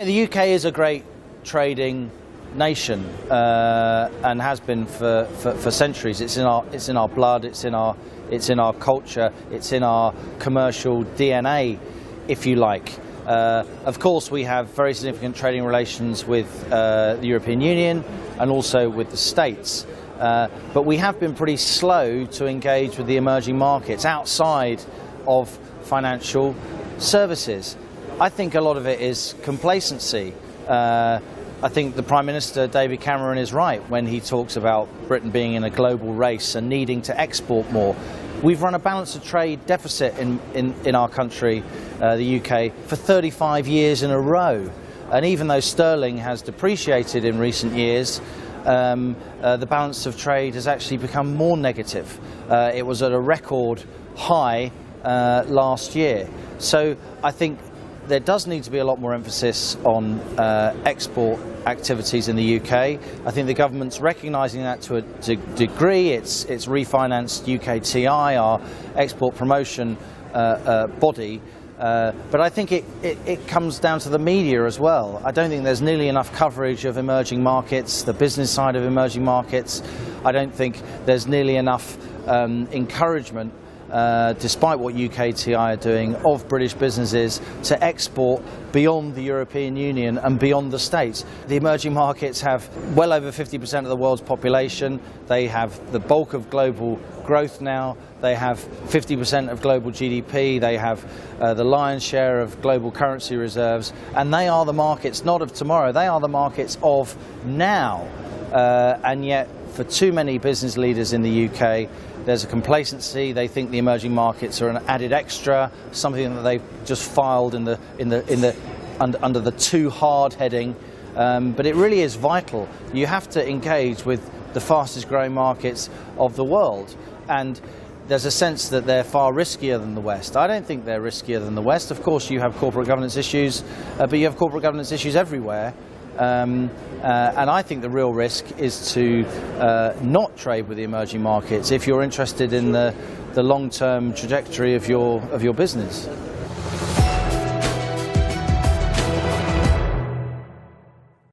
The UK is a great trading nation and has been for centuries. It's in our blood. It's in our culture. It's in our commercial DNA, if you like. Of course, we have very significant trading relations with the European Union and also with the States. But we have been pretty slow to engage with the emerging markets outside of financial services. I think a lot of it is complacency. I think the Prime Minister, David Cameron, is right when he talks about Britain being in a global race and needing to export more. We've run a balance of trade deficit in our country, the UK, for 35 years in a row. And even though sterling has depreciated in recent years, the balance of trade has actually become more negative. It was at a record high last year. So I think there does need to be a lot more emphasis on export activities in the UK. I think the government's recognising that to a degree. It's refinanced UKTI, our export promotion body. But I think it comes down to the media as well. I don't think there's nearly enough coverage of emerging markets, the business side of emerging markets. I don't think there's nearly enough encouragement, despite what UKTI are doing, of British businesses to export beyond the European Union and beyond the States. The emerging markets have well over 50% of the world's population. They have the bulk of global growth now. They have 50% of global GDP. They have the lion's share of global currency reserves. And they are the markets not of tomorrow, they are the markets of now. And yet, for too many business leaders in the UK, there's a complacency. They think the emerging markets are an added extra, something that they've just filed under the too hard heading. But it really is vital. You have to engage with the fastest growing markets of the world. And there's a sense that they're far riskier than the West. I don't think they're riskier than the West. Of course, you have corporate governance issues, but you have corporate governance issues everywhere. And I think the real risk is to not trade with the emerging markets if you're interested in the long-term trajectory of your business.